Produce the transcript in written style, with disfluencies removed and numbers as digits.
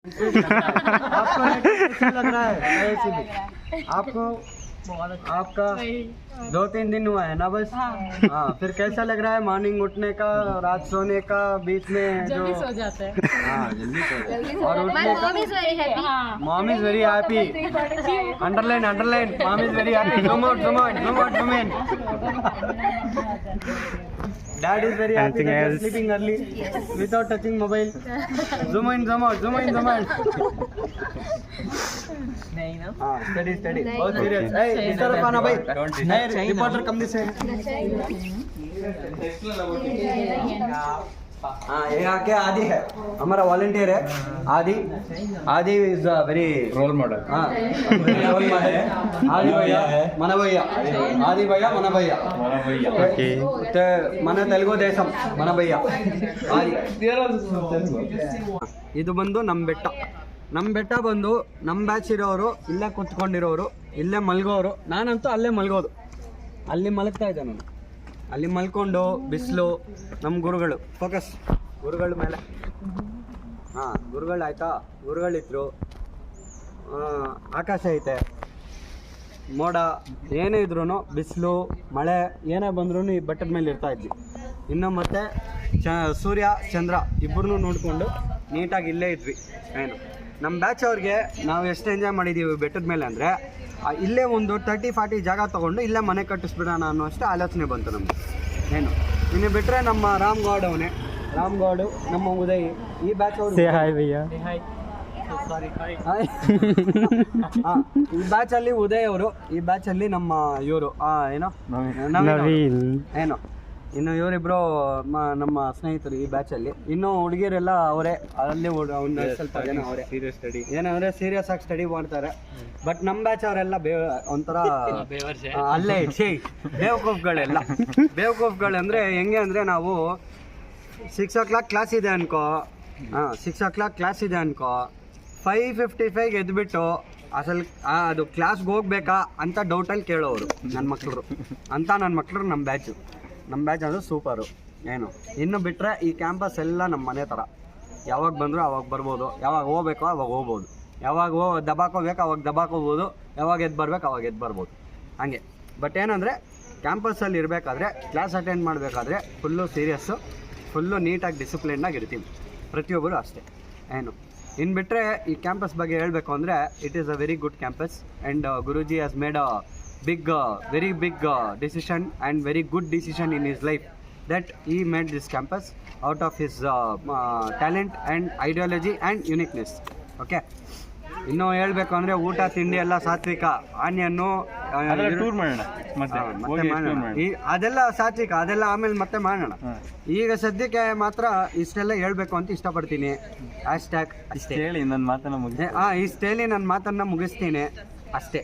आपको कैसा लग रहा है? आपको आपका 2-3 दिन हुआ है ना बस? हाँ फिर कैसा लग रहा है मॉर्निंग उठने का, रात सोने का, बीच में जो जल्दी सो जाते हैं। हाँ जल्दी सो जाते हैं। और उठने का mom is very happy, underline mom is very happy, zoom out in. Dad is very happy that you are sleeping early without touching mobile. Zoom in, zoom out. नहीं ना। हाँ steady. बहुत serious. Hey, इस तरफ आना भाई. नहीं reporter कम दिसे. हाँ ये आके आदि है, हमारा वॉलंटियर है आदि इज वेरी रोल मॉडल. हाँ रोल मॉडल है. आदि भैया मन भैया ಓಕೆ ಮತ್ತೆ మన తెలుగు దేశం మన ಭಯ್ಯ ಆದಿ. ಇದು ಬಂದು ನಮ್ಮ ಬೆಟ್ಟ ಬಂದು ನಮ್ಮ ಬ್ಯಾಚ್ ಇರೋರು ಇಲ್ಲೇ ಕುತ್ಕೊಂಡಿರೋರು, ಇಲ್ಲೇ ಮಲ್ಗೋರು. ನಾನಂತೂ ಅಲ್ಲೇ ಮಲ್ಗೋದು, ಅಲ್ಲಿ ಮಲಗ್ತಾ ಇದ್ದೆ ನಾನು. ಅಲ್ಲಿ ಮಲ್ಕೊಂಡು ಬಿಸಿಲು, ನಮ್ಮ ಗುರುಗಳು ಫೋಕಸ್ ಗುರುಗಳ ಮೇಲೆ. ಹಾಂ ಗುರುಗಳು ಆಯಿತಾ, ಗುರುಗಳಿದ್ರು, ಆಕಾಶ ಐತೆ, ಮೋಡ ಏನೇ ಇದ್ರೂ, ಬಿಸಿಲು ಮಳೆ ಏನೇ ಬಂದ್ರೂ ಈ ಬೆಟ್ಟದ ಮೇಲೆ ಇರ್ತಾ ಇದ್ವಿ. ಇನ್ನು ಮತ್ತೆ ಸೂರ್ಯ ಚಂದ್ರ ಇಬ್ಬರನ್ನೂ ನೋಡಿಕೊಂಡು ನೀಟಾಗಿ ಇಲ್ಲೇ ಇದ್ವಿ. ಏನು ನಮ್ಮ ಬ್ಯಾಚ್ ಅವ್ರಿಗೆ ನಾವು ಎಷ್ಟು ಎಂಜಾಯ್ ಮಾಡಿದ್ದೀವಿ ಬೆಟ್ಟದ ಮೇಲೆ ಅಂದರೆ, ಇಲ್ಲೇ ಒಂದು 30-40 ಜಾಗ ತೊಗೊಂಡು ಇಲ್ಲೇ ಮನೆ ಕಟ್ಟಿಸ್ಬಿಡೋಣ ಅನ್ನೋಷ್ಟು ಆಲೋಚನೆ ಬಂತು ನಮಗೆ. ಏನು ಇನ್ನು ಬಿಟ್ಟರೆ ನಮ್ಮ ರಾಮ್ ಗೌಡ್ ನಮ್ಮ ಉದಯ್ ಈ ಬ್ಯಾಚ್ ಅವರು ಹಾಯ್ ಭಯ್ಯ. ಹಾಂ ಈ ಬ್ಯಾಚಲ್ಲಿ ಉದಯ್ ಅವರು, ಈ ಬ್ಯಾಚಲ್ಲಿ ನಮ್ಮ ಇವರು ಏನೋ ನವೀನ್, ಏನೋ ಇನ್ನು ಇವರಿಬ್ರು ನಮ್ಮ ಸ್ನೇಹಿತರು ಈ ಬ್ಯಾಚಲ್ಲಿ. ಇನ್ನು ಹುಡುಗಿಯರೆಲ್ಲ ಅವರೇ ಅಲ್ಲಿ ಒಂದು ಸ್ವಲ್ಪ ಜನ ಅವರೇ ಸೀರಿಯಸ್ ಸ್ಟಡಿ ಏನಂದ್ರೆ ಸೀರಿಯಸ್ ಆಗಿ ಸ್ಟಡಿ ಮಾಡ್ತಾರೆ. ಬಟ್ ನಮ್ಮ ಬ್ಯಾಚ್ ಅವರೆಲ್ಲ ಒಂಥರ ಅಲ್ಲೇ ಬೇವಕೂಫ್ಗಳು ಅಂದರೆ ಹೆಂಗೆ ಅಂದರೆ, ನಾವು 6 o'clock ಕ್ಲಾಸ್ ಇದೆ ಅನ್ಕೋ, 6 o'clock ಕ್ಲಾಸ್ ಇದೆ ಅನ್ಕೋ, 5:55 ಎದ್ಬಿಟ್ಟು ಅಸಲು ಅದು ಕ್ಲಾಸ್ಗೆ ಹೋಗ್ಬೇಕಾ ಅಂತ ಡೌಟಲ್ಲಿ ಕೇಳೋರು ನನ್ನ ಮಕ್ಕಳು ನಮ್ಮ ಬ್ಯಾಚ್ ಅದು ಸೂಪರು. ಏನು ಇನ್ನು ಬಿಟ್ಟರೆ ಈ ಕ್ಯಾಂಪಸ್ ಎಲ್ಲ ನಮ್ಮ ಮನೆ ಥರ, ಯಾವಾಗ ಬಂದರೂ ಅವಾಗ ಬರ್ಬೋದು, ಯಾವಾಗ ಹೋಗ್ಬೇಕೋ ಅವಾಗ ಹೋಗ್ಬೋದು, ಯಾವಾಗ ದಬಾಕೋಬೇಕು ಅವಾಗ ದಬಾಕೋಬೋದು, ಯಾವಾಗ ಎದ್ದು ಬರ್ಬೇಕು ಅವಾಗ ಎದ್ದು ಬರ್ಬೋದು ಹಾಗೆ. ಬಟ್ ಏನಂದರೆ ಕ್ಯಾಂಪಸ್ಸಲ್ಲಿ ಇರಬೇಕಾದ್ರೆ, ಕ್ಲಾಸ್ ಅಟೆಂಡ್ ಮಾಡಬೇಕಾದ್ರೆ ಫುಲ್ಲು ಸೀರಿಯಸ್ಸು, ಫುಲ್ಲು ನೀಟಾಗಿ ಡಿಸಿಪ್ಲಿನ್ನಾಗಿ ಇರ್ತೀವಿ ಪ್ರತಿಯೊಬ್ಬರು ಅಷ್ಟೇ. ಏನು ಇನ್ನು ಬಿಟ್ಟರೆ ಈ ಕ್ಯಾಂಪಸ್ ಬಗ್ಗೆ ಹೇಳಬೇಕು ಅಂದರೆ, it is a very good campus and Guruji has made a very big decision and very good decision in his life, that he made this campus out of his talent and ideology and uniqueness. Okay, ಇನ್ನು ಹೇಳಬೇಕು ಅಂದರೆ ಊಟ ತಿಂಡಿ ಎಲ್ಲ ಸಾತ್ವಿಕ, onion tour ಮಾಡೋಣ ಮತ್ತೆ ಅದೆಲ್ಲ ಸಾತ್ವಿಕ, ಅದೆಲ್ಲ ಆಮೇಲೆ ಮತ್ತೆ ಮಾಡೋಣ. ಈಗ ಸದ್ಯಕ್ಕೆ ಮಾತ್ರ ಇಷ್ಟೆಲ್ಲ ಹೇಳಬೇಕು ಅಂತ ಇಷ್ಟಪಡ್ತೀನಿ. #, ಇಷ್ಟು ಹೇಳಿ ನನ್ನ ಮಾತನ್ನು ಮುಗಿಸ್ತೀನಿ ಇಷ್ಟು ಹೇಳಿ ನನ್ನ ಮಾತನ್ನು ಮುಗಿಸ್ತೀನಿ ಅಷ್ಟೇ.